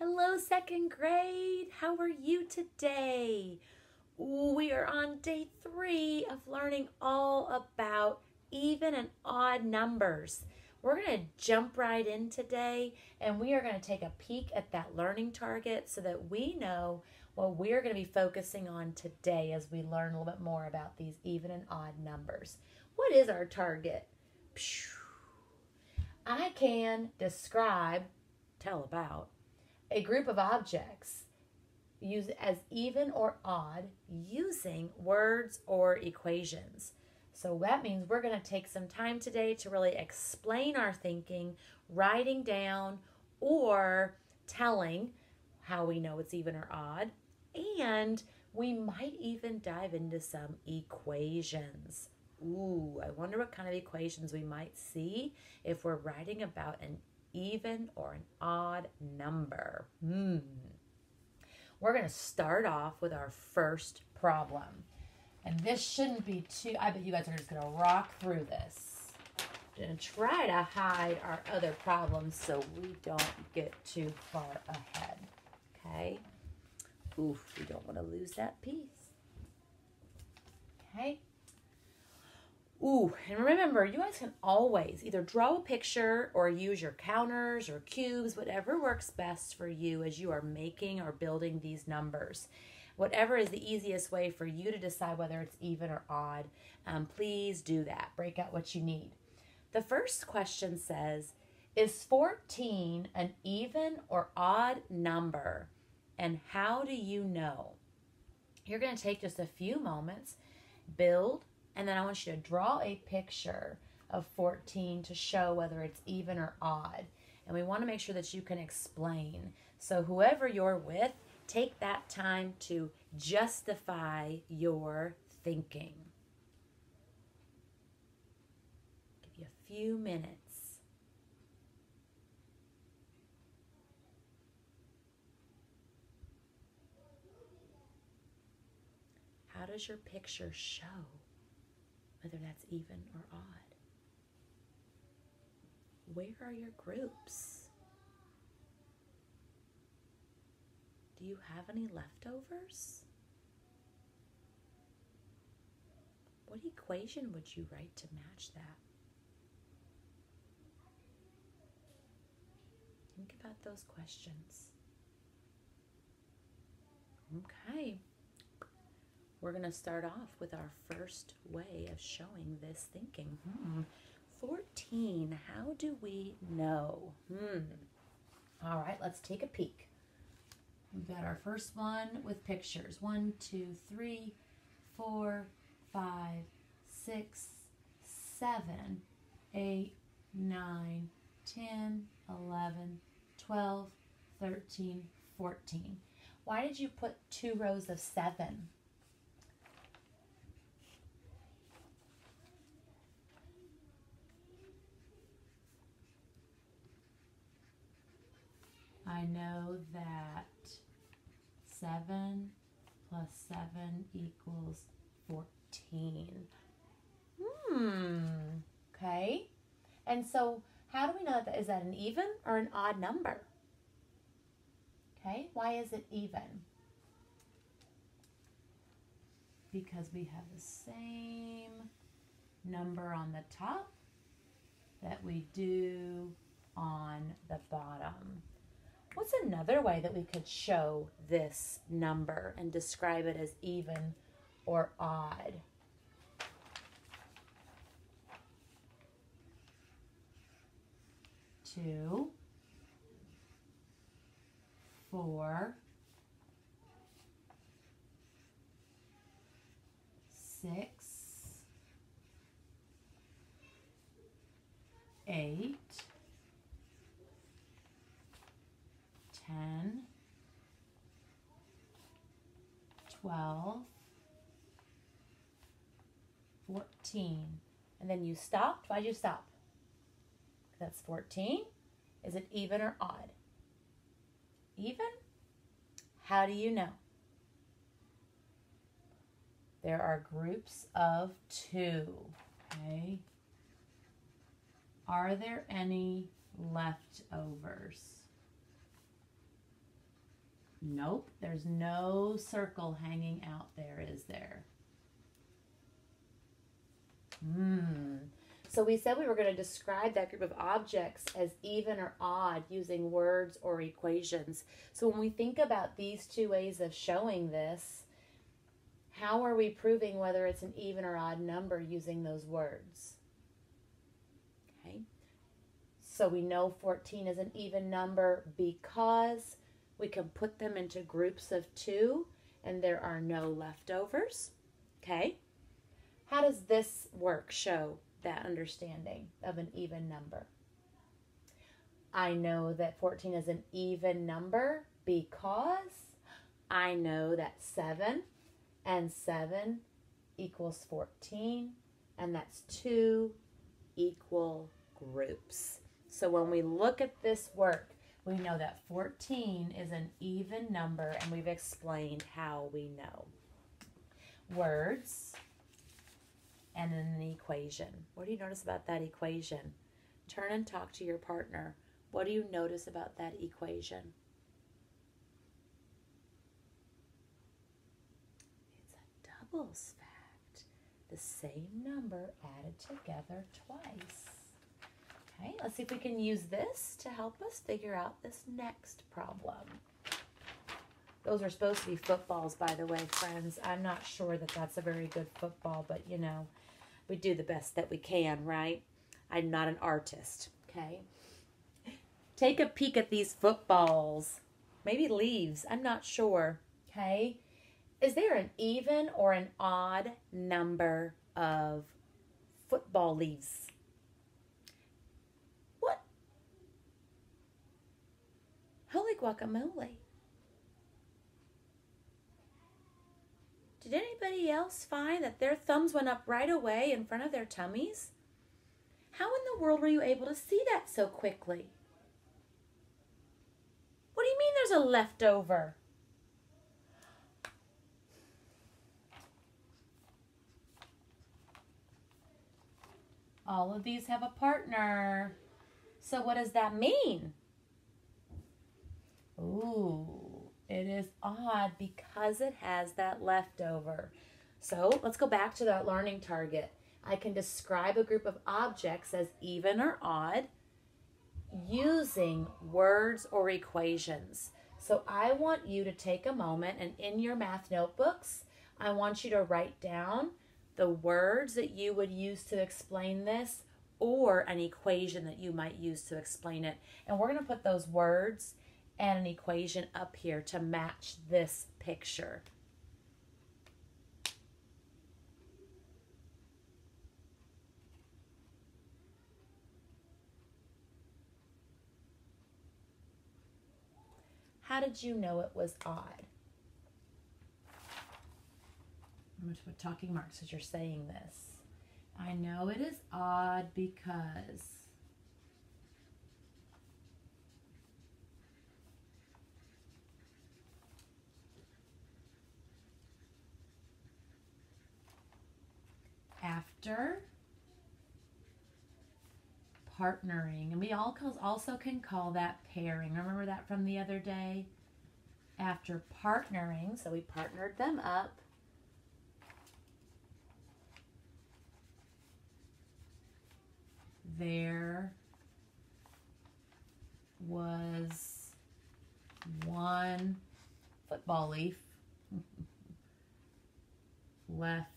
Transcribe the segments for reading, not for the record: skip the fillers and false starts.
Hello, second grade. How are you today? We are on day 3 of learning all about even and odd numbers. We're going to jump right in today, and we are going to take a peek at that learning target so that we know what we're going to be focusing on today as we learn a little bit more about these even and odd numbers. What is our target? I can describe, tell about, a group of objects used as even or odd using words or equations. So that means we're going to take some time today to really explain our thinking, writing down or telling how we know it's even or odd, and we might even dive into some equations. Ooh, I wonder what kind of equations we might see if we're writing about an even or an odd number. We're going to start off with our first problem. And this shouldn't be too, I bet you guys are just going to rock through this. I'm going to try to hide our other problems so we don't get too far ahead. Okay? Oof, we don't want to lose that piece. Okay? Ooh, and remember, you guys can always either draw a picture or use your counters or cubes, whatever works best for you as you are making or building these numbers. Whatever is the easiest way for you to decide whether it's even or odd, please do that. Break out what you need. The first question says, is 14 an even or odd number? And how do you know? You're going to take just a few moments, build, and then I want you to draw a picture of 14 to show whether it's even or odd. And we want to make sure that you can explain. So whoever you're with, take that time to justify your thinking. Give you a few minutes. How does your picture show whether that's even or odd? Where are your groups? Do you have any leftovers? What equation would you write to match that? Think about those questions. Okay. We're going to start off with our first way of showing this thinking. 14, how do we know? All right, let's take a peek. We've got our first one with pictures. 1, 2, 3, 4, 5, 6, 7, 8, 9, 10, 11, 12, 13, 14. Why did you put 2 rows of 7? I know that 7 plus 7 equals 14. Okay. And so how do we know that? Is that an even or an odd number? Okay. Why is it even? Because we have the same number on the top that we do on the bottom. What's another way that we could show this number and describe it as even or odd? 2, 4, 6, 8, 10, 12, 14. And then you stopped. Why'd you stop? That's 14. Is it even or odd? Even? How do you know? There are groups of 2. Okay. Are there any leftovers? Nope, there's no circle hanging out there, is there? So we said we were going to describe that group of objects as even or odd using words or equations. So when we think about these two ways of showing this, how are we proving whether it's an even or odd number using those words? Okay. So we know 14 is an even number because we can put them into groups of 2 and there are no leftovers. Okay. How does this work show that understanding of an even number? I know that 14 is an even number because I know that 7 and 7 equals 14, and that's 2 equal groups. So when we look at this work, we know that 14 is an even number, and we've explained how we know. Words and an equation. What do you notice about that equation? Turn and talk to your partner. What do you notice about that equation? It's a doubles fact. The same number added together twice. Okay, let's see if we can use this to help us figure out this next problem. Those are supposed to be footballs, by the way, friends. I'm not sure that that's a very good football, but you know, we do the best that we can, right? I'm not an artist, okay? Take a peek at these footballs. Maybe leaves, I'm not sure, okay? Is there an even or an odd number of football leaves? What? Holy guacamole. Did anybody else find that their thumbs went up right away in front of their tummies? How in the world were you able to see that so quickly? What do you mean there's a leftover? All of these have a partner. So what does that mean? Ooh. It is odd because it has that leftover. So let's go back to that learning target. I can describe a group of objects as even or odd using words or equations. So I want you to take a moment and in your math notebooks, I want you to write down the words that you would use to explain this or an equation that you might use to explain it. And we're going to put those words and an equation up here to match this picture. How did you know it was odd? I'm going to put talking marks as you're saying this. I know it is odd because after partnering, and we also can call that pairing. Remember that from the other day? After partnering, so we partnered them up. There was one football leaf left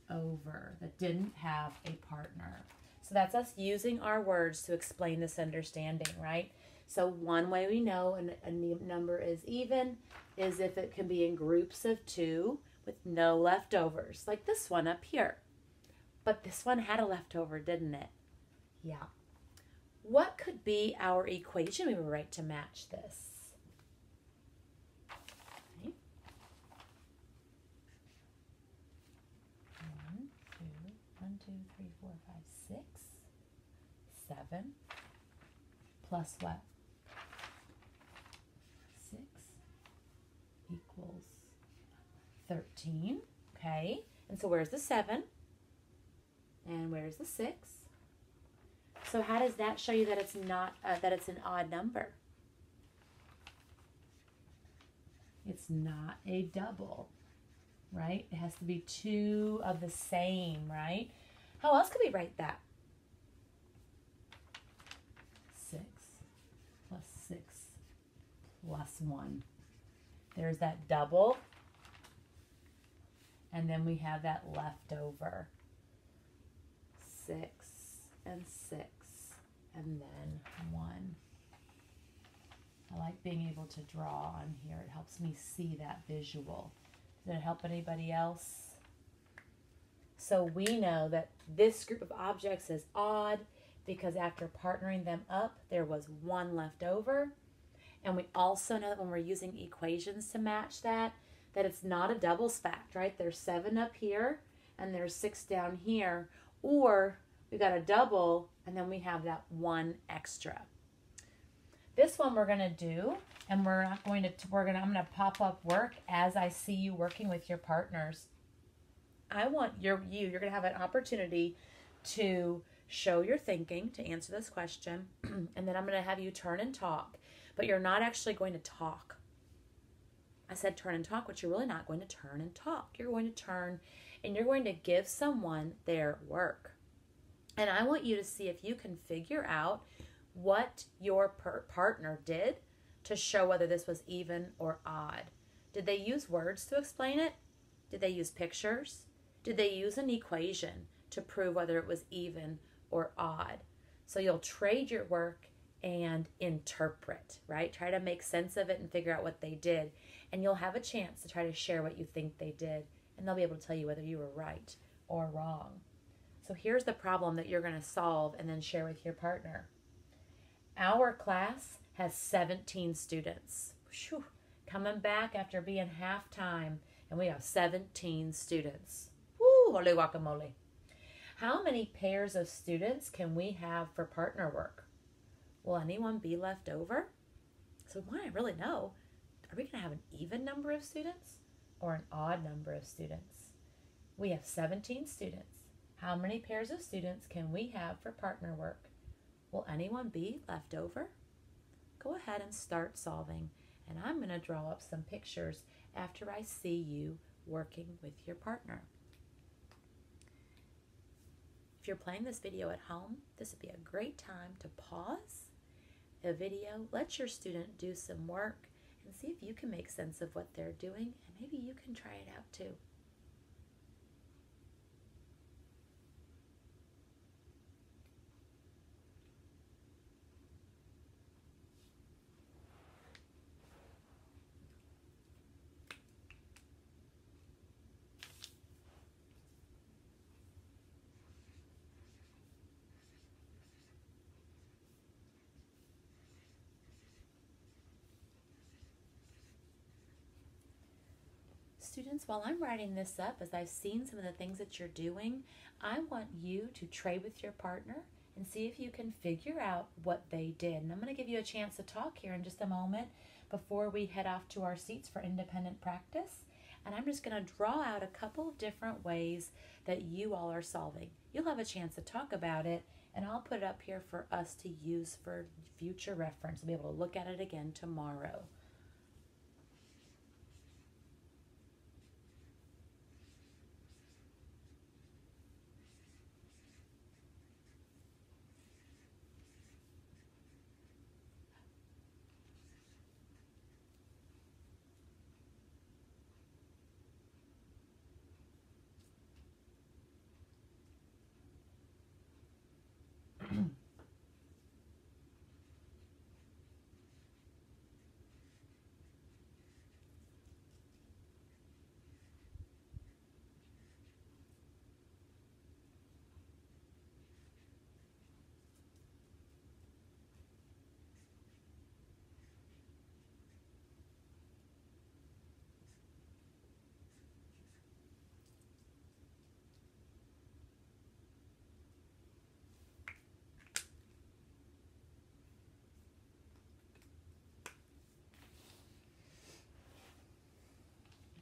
over that didn't have a partner. So that's us using our words to explain this understanding, right? So one way we know a number is even is if it can be in groups of 2 with no leftovers, like this one up here. But this one had a leftover, didn't it? Yeah. What could be our equation we would write to match this? Okay. 1, 2, 3, 4, 5, 6, 7 plus what? 6 equals 13. Okay. And so where's the 7? And where's the 6? So how does that show you that it's not that it's an odd number? It's not a double, right? It has to be two of the same, right? How else could we write that? 6 plus 6 plus 1. There's that double. And then we have that leftover. 6 and 6 and then 1. I like being able to draw on here. It helps me see that visual. Does it help anybody else? So we know that this group of objects is odd because after partnering them up, there was 1 left over. And we also know that when we're using equations to match that it's not a doubles fact, right? There's 7 up here and there's 6 down here. Or we got a double and then we have that 1 extra. This one we're going to do, and I'm going to pop up work as I see you working with your partners. I want you're going to have an opportunity to show your thinking to answer this question, and then I'm going to have you turn and talk, but you're not actually going to talk. I said turn and talk, but you're really not going to turn and talk. You're going to turn and you're going to give someone their work. And I want you to see if you can figure out what your partner did to show whether this was even or odd. Did they use words to explain it? Did they use pictures? Did they use an equation to prove whether it was even or odd? So you'll trade your work and interpret, right? Try to make sense of it and figure out what they did. And you'll have a chance to try to share what you think they did. And they'll be able to tell you whether you were right or wrong. So here's the problem that you're going to solve and then share with your partner. Our class has 17 students. Whew. Coming back after being halftime, and we have 17 students. Woo, holy guacamole. How many pairs of students can we have for partner work? Will anyone be left over? So we want to really know, are we going to have an even number of students or an odd number of students? We have 17 students. How many pairs of students can we have for partner work? Will anyone be left over? Go ahead and start solving, and I'm going to draw up some pictures after I see you working with your partner. If you're playing this video at home, this would be a great time to pause the video, let your student do some work, and see if you can make sense of what they're doing, and maybe you can try it out too. Students, while I'm writing this up, as I've seen some of the things that you're doing, I want you to trade with your partner and see if you can figure out what they did. And I'm going to give you a chance to talk here in just a moment before we head off to our seats for independent practice. And I'm just going to draw out a couple of different ways that you all are solving. You'll have a chance to talk about it, and I'll put it up here for us to use for future reference. We'll be able to look at it again tomorrow.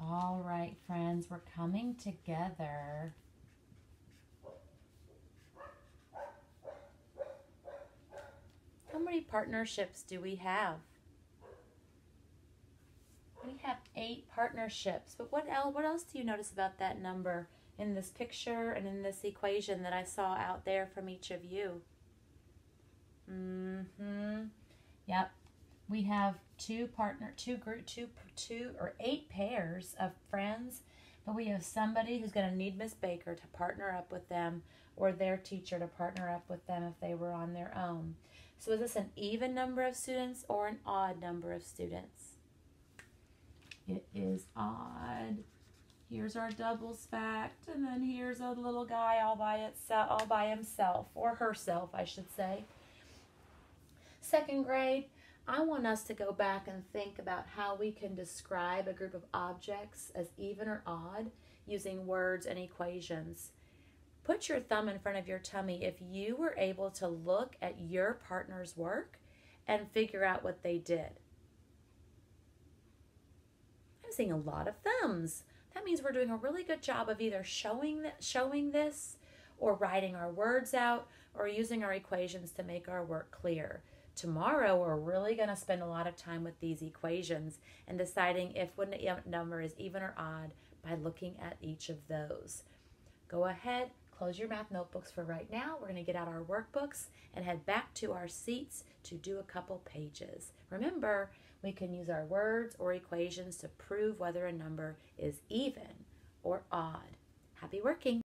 All right, friends, we're coming together. How many partnerships do we have? We have 8 partnerships, but what else do you notice about that number in this picture and in this equation that I saw out there from each of you? Yep. We have 8 pairs of friends, but we have somebody who's going to need Miss Baker to partner up with them, or their teacher to partner up with them if they were on their own. So is this an even number of students or an odd number of students? It is odd. Here's our doubles fact, and then here's a little guy all by himself, or herself, I should say. Second grade, I want us to go back and think about how we can describe a group of objects as even or odd using words and equations. Put your thumb in front of your tummy if you were able to look at your partner's work and figure out what they did. I'm seeing a lot of thumbs. That means we're doing a really good job of either showing this, or writing our words out, or using our equations to make our work clear. Tomorrow, we're really going to spend a lot of time with these equations and deciding if one number is even or odd by looking at each of those. Go ahead, close your math notebooks for right now. We're going to get out our workbooks and head back to our seats to do a couple pages. Remember, we can use our words or equations to prove whether a number is even or odd. Happy working!